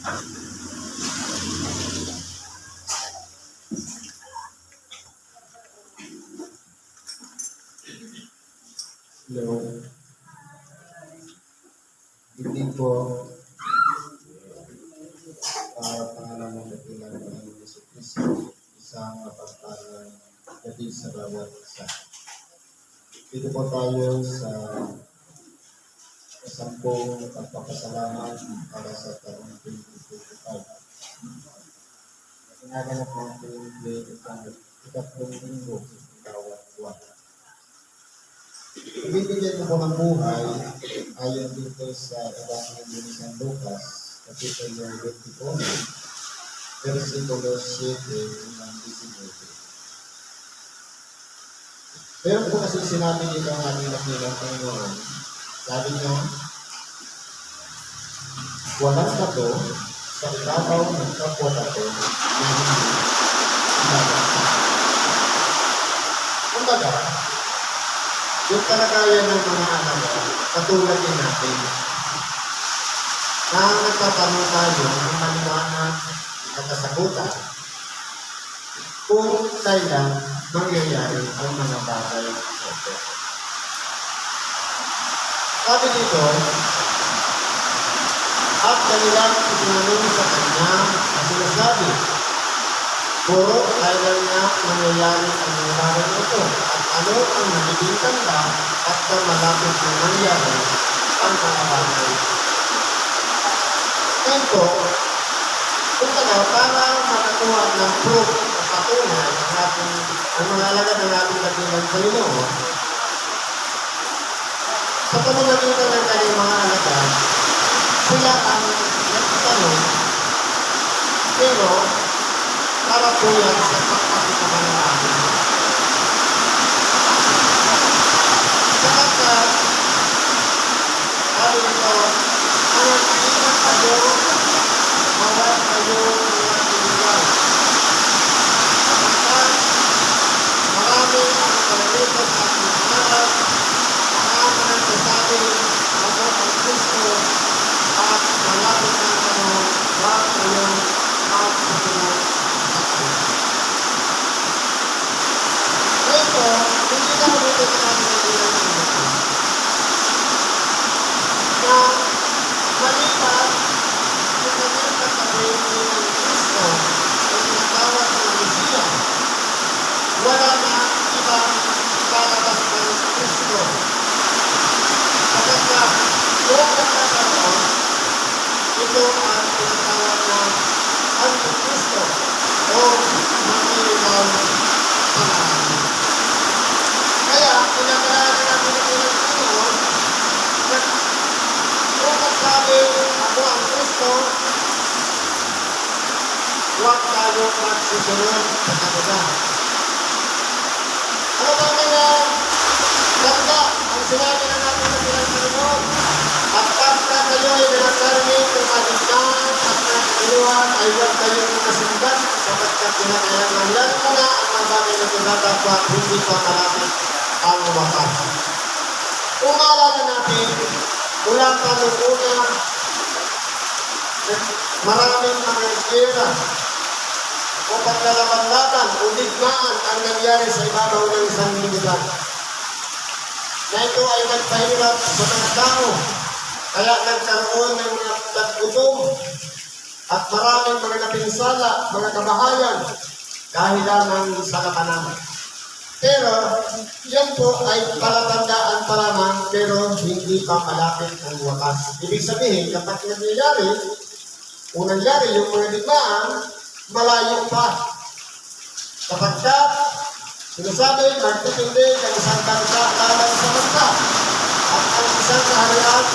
Hello. Hindi po pangalan ng dakilang ng Yesu Cristo, isang mapagpalang gabi sa bawat isa. Dito po tayo sa sampung pagpapasalamat para sa taong 2025. Ginaganap natin itong ikatlong linggo sa bawat buwan. Ibibigyan ko po ng buhay ayon dito sa Ebanghelyo ni San Lucas, Kapitulo 24, versikulo 7 hanggang 19. Pero po kasi sinabi nito ang aming nakilang Panginoon, sabi niya, walang kato sa ibabaw ng kapwa kato na hindi ibabaw. Kumbaga, yung kalagayan ng mga anak katulad din natin na nagtatanong tayo ng maliwanag at kasagutan kung kailan mangyayari ang mga bagay ito. Sabi dito, at kanilang itinanong sa kanya na sinasabi, puro kailan nga mangyayari ang mga bagay ito at ano ang nagiging tanda at na malapit na mangyayari ang mga bagay. Ito, kumbaga, para makakuha ng proof o patunay ang mga alagad ng ating dakilang Panginoon, sa pamamagitan ng kanyang mga alagad, sila ang nagtatanong, pero para po yan sa pagpapitaman ng ating. Sapagkat, sabi nito, ang nagtitingan kayo, mawag kayo mga kaibigan. Sapagkat, marami ang kalalitan sa ating pangarap, marami ang nagsasabi, ako ang Kristo, at malapit na panahon, wag kayong magsusunod sa akin. Ito, hindi na ulitin sa ating nagilang Panginoon. Na malipas sa kanyang pagkabayin ng Kristo o tinatawag ng Mesiya, wala na ibang ilalabas ng Kristo. Sapagkat yung nagkakaroon, ito ang tinatawag ng Antikristo o manliligaw sa marami. Kaya, pinagalanan natin ang ilang Panginoon na kung magsabi ako ang Kristo, huwag tayo magsusunod sa kanila. Ano ba mga ganda ang sinabi ng ating nagilang Panginoon? At pagka kayo ay nagkarinig ng kaligtaan at nagkiluhan ay huwag kayong nakasundan sapagkat pinakailangan mo na ang mga bagay na tinatapwa hindi pa malapit ang wakas. Kung maalala natin, mula pa noong una, maraming mga gera o paglalaban-laban o digmaan ang nangyari sa ibabaw ng isang militar. Na ito ay nagpahirap sa mga tao, kaya nagkaroon ng mga taggutom at maraming mga napinsala, mga kabahayan dahil lamang sa labanan. Pero, yan po ay palatandaan pa lamang pero hindi pa malapit ang wakas. Ibig sabihin, kapag nangyayari, kung nangyari yung mga digmaan, malayo pa. Sapagkat, sinasabi, magtitindi ng isang bansa laban sa bansa at ang isang kaharian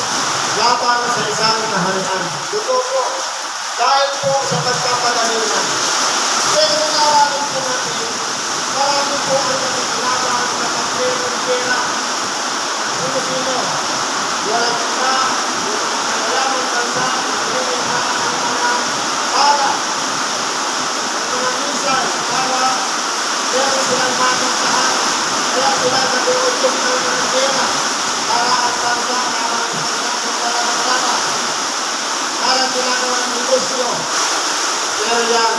laban sa isang kaharian. Totoo po, dahil po sa pagkapadalingan. Pero nararamit po natin, marami po ang nagkikinaban sa pagkira. Sino-sino? Walang kita, mayaman bansa, nagiging ang mga para. Ang mga minsan, para meron silang makantahan, kaya sila nag-uutog ng mga pera para ang bansa naman ang pagkakalaban. Para ginagawa ng negosyo Pero yan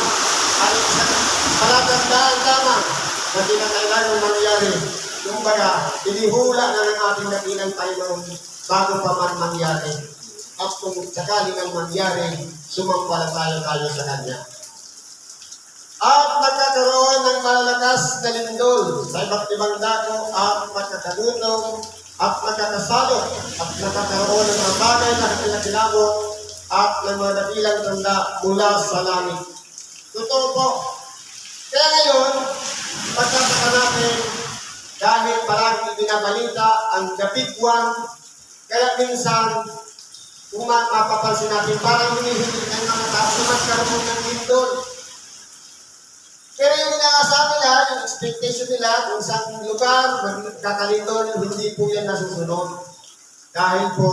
ay isang palatandaan lamang na kinakailangan mangyari. Kumbaga, inihula na ng ating dakilang Panginoon bago pa man mangyari. At kung sakali nang mangyari, sumampalataya tayo sa Kanya. At magkakaroon ng malalakas na lindol sa iba't ibang dako at magkakagutom at magkakasalot at magkakaroon ng mga bagay na kakilakilabot at ng mga dakilang tanda mula sa langit. Totoo po. Kaya ngayon, pagkasaka natin, dahil parang ibinabalita ang the big one, kaya minsan, kung mapapansin natin, parang hinihilig ng mga tao na magkaroon ng lindol. Pero yung inaasahan nila, yung expectation nila, kung saan lugar magkakalindol, hindi po yan nasusunod. Dahil po,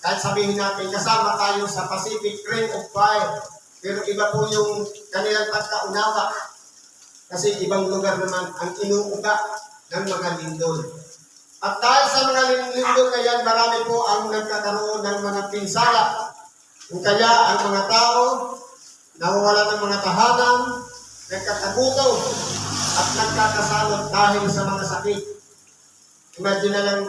kahit sabihin natin, kasama tayo sa Pacific Ring of Fire, pero iba po yung kanilang pagkaunawa. Kasi ibang lugar naman ang inuuga ng mga lindol. At dahil sa mga lindol na yan, marami po ang nagkakaroon ng mga pinsala. Kung kaya ang mga tao, nawawala ng mga tahanan, nagkakagutom, at nagkakasalot dahil sa mga sakit. Imagine na lang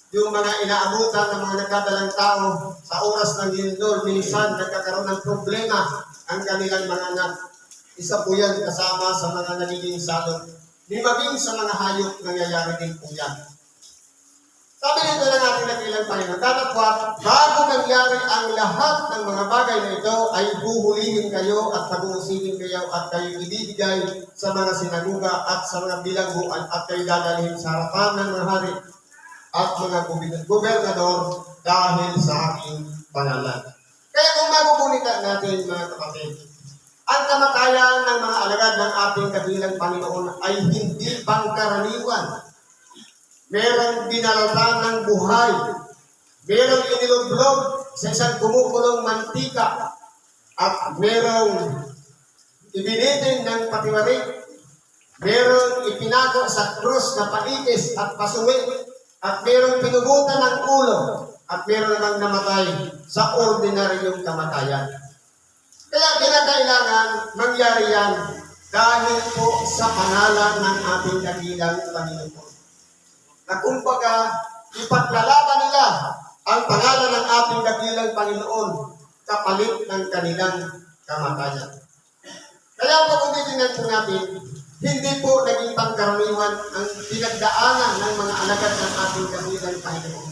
yung mga inaabutan ng mga nagkadalang tao sa oras ng lindol, minsan nagkakaroon ng problema ang kanilang mga anak. Isa po yan kasama sa mga nagiging salot. Di maging sa mga hayop nangyayari din po yan. Sabi nito ng ating nakilang Panginoon, datapwat, bago mangyari ang lahat ng mga bagay na ito, ay buhulihin kayo at pag-uusipin kayo at kayo ibibigay sa mga sinaguga at sa mga bilangguan at kayo dadalhin sa harapan ng mga hari at mga gobernador dahil sa aking pangalan. Kaya kung magugulitan natin, mga kapatid, ang kamatayan ng mga alagad ng ating kabilang Panginoon ay hindi pangkaraniwan. Merong binalatan ng buhay. Merong inilublog sa isang kumukulong mantika. At merong ibinitin ng patiwarik. Merong ipinago sa krus na paitis at pasuwi. At merong pinugutan ng ulo. At meron namang namatay sa ordinaryong kamatayan. Kaya kinakailangan mangyari yan dahil po sa pangalan ng ating dakilang Panginoon. Na kumbaga, ipaglalaban nila ang pangalan ng ating dakilang Panginoon kapalit ng kanilang kamatayan. Kaya po kung titingnan po natin, hindi po naging pangkaraniwan ang pinagdaanan ng mga alagad ng ating dakilang Panginoon.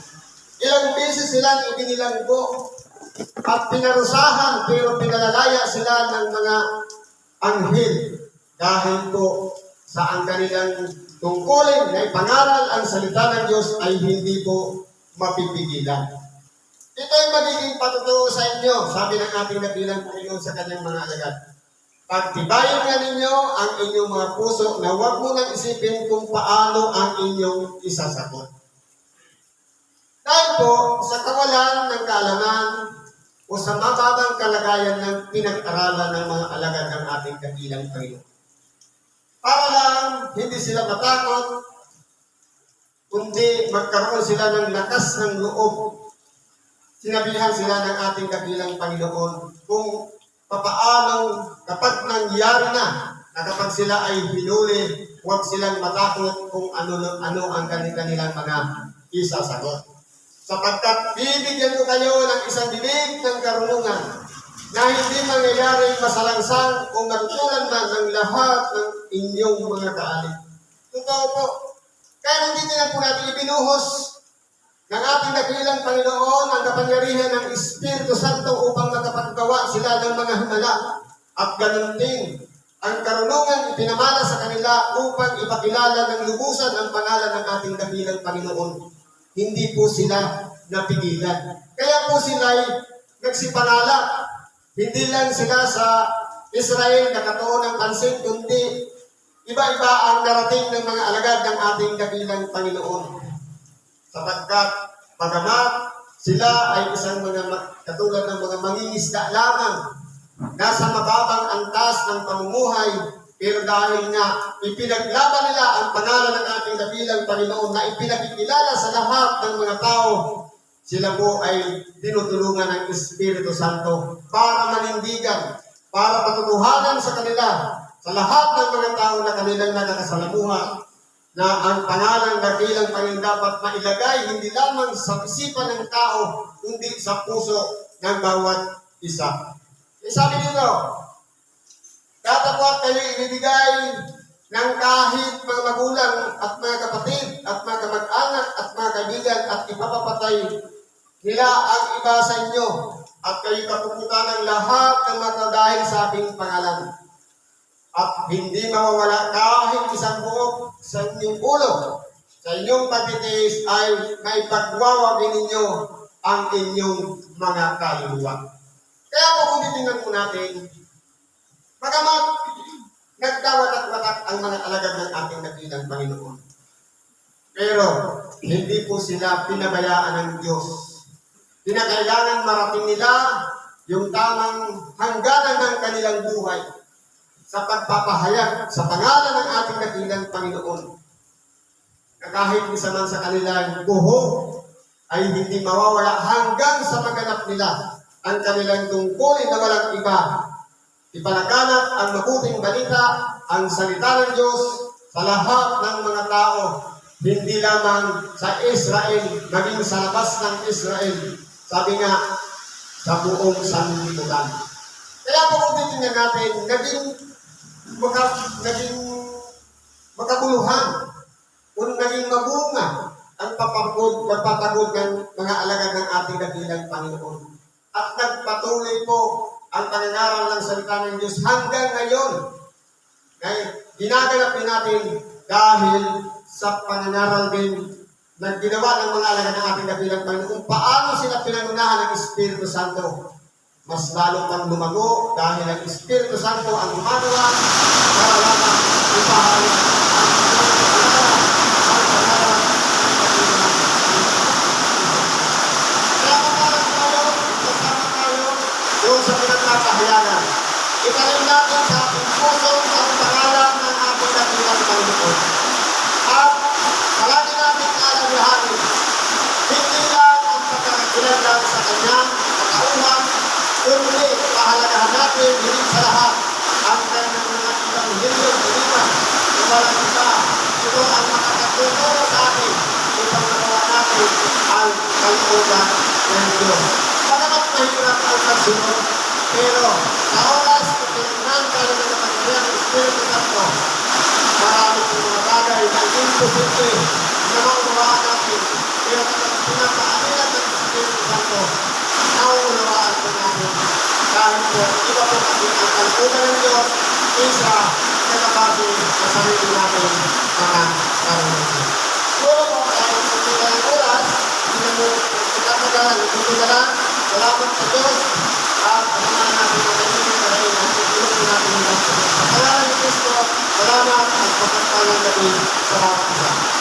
Ilang beses silang ibinilanggo at pinarusahan pero pinalalaya sila ng mga anghel dahil po sa ang kanilang tungkulin na ipangaral ang salita ng Diyos ay hindi po mapipigilan. Ito ay magiging patutuo sa inyo, sabi ng ating dakilang Panginoon sa kanyang mga alagad. Pagtibayin nga ninyo ang inyong mga puso na huwag mo nang isipin kung paano ang inyong isasagot. Dahil po sa kawalan ng kaalaman o sa mababang kalagayan ng pinag-aralan ng mga alagad ng ating dakilang Panginoon. Para lang hindi sila matakot, kundi magkaroon sila ng lakas ng loob. Sinabihan sila ng ating dakilang Panginoon kung papaano kapag nangyari na kapag sila ay hinuli, huwag silang matakot kung ano ang kanilang mga isasagot. Sapagkat bibigyan ko kayo ng isang bibig ng karunungan na hindi mangyayari masalangsang o magtutulan man ng lahat ng inyong mga kaalit. Totoo po. Kaya kung titignan po natin ibinuhos ng ating dakilang Panginoon ang kapangyarihan ng Espiritu Santo upang makapaggawa sila ng mga himala. At ganun din, ang karunungan ipinamana sa kanila upang ipakilala ng lubusan ang pangalan ng ating dakilang Panginoon. Hindi po sila napigilan. Kaya po sila ay nagsipanala. Hindi lang sila sa Israel nakatuon ng pansin, kundi iba-iba ang narating ng mga alagad ng ating dakilang Panginoon. Sapagkat pagamat sila ay isang mga katulad ng mga mangingisda lamang, nasa mababang antas ng pamumuhay, pero dahil nga ipinaglaban nila ang pangalan ng ating dakilang Panginoon na ipinakikilala sa lahat ng mga tao, sila po ay tinutulungan ng Espiritu Santo para manindigan, para patutuhanan sa kanila sa lahat ng mga tao na kanilang nakakasalamuha na ang pangalan na bilang Panginoon dapat mailagay hindi lamang sa isipan ng tao, kundi sa puso ng bawat isa. Sabi dito, datapwat kayo ibibigay ng kahit mga magulang at mga kapatid at mga kamag-anak at mga kaibigan at ipapapatay nila ang iba sa inyo at kayo kapuputan ng lahat ng mga dahil sa aking pangalan. At hindi mawawala kahit isang buhok sa inyong ulo. Sa inyong pagtitiis ay may pagwawagin ninyo ang inyong mga kaluluwa. Kaya po kung titingnan po natin, bagamat nagdawatak-watak ang mga alagad ng ating nakilang Panginoon. Pero hindi po sila pinabayaan ng Diyos. Pinakailangan marating nila yung tamang hangganan ng kanilang buhay sa pagpapahayag sa pangalan ng ating nakilang Panginoon. Na kahit isa man sa kanilang buhok ay hindi mawawala hanggang sa maganap nila ang kanilang tungkulin na walang iba. Ipalaganap ang mabuting balita, ang salita ng Diyos sa lahat ng mga tao, hindi lamang sa Israel, maging sa labas ng Israel. Sabi nga, sa buong sanlibutan. Kaya po kung titingnan natin, naging makabuluhan, kung naging mabunga ang pagpapagod ng mga alagad ng ating dakilang Panginoon. At nagpatuloy po ang pangangaral ng salita ng Diyos hanggang ngayon. Ngayon, ginaganap din natin dahil sa pangangaral din na ginawa ng mga alagad ng ating dakilang Panginoon kung paano sila pinangunahan ng Espiritu Santo. Mas lalo pang lumago dahil ang Espiritu Santo ang gumagawa para lamang ipahayag ang pangalan ng kaya kasama tayo doon sa pinagpapahayagan. Italim natin sa ating puso ang pangalan ng ating dakilang Panginoon. At palagi natin alalahanin, hindi lang ang pagkakakilanlan sa Kanyang katauhan, kundi pahalagahan natin higit sa lahat ang kanyang mga ibanghelyong balikan na walang iba. Ito ang makakatuturo sa atin upang magawa natin ang kalooban ng Diyos. Bagamat mahirap ang pagsunod, pero sa oras na pinagnan tayo ng kapangyarihan ng Espiritu Santo, marami po mga bagay na imposible na maunawaan natin. Pero kapag pinapaalilan ng Espiritu Santo, nauunawaan po natin. Dahil po, iba po kasi ang kalooban ng Diyos isa nakabase sa sarili natin mga karunungan. Puro po tayo sa mga oras, hindi mo itatagalan, hindi na lang, salamat sa Diyos at kasamahan natin ang kanyang karahin at itulong natin ang Diyos. Sa pangalan ni Kristo, salamat at pagpagpalang gabi sa bawat isa.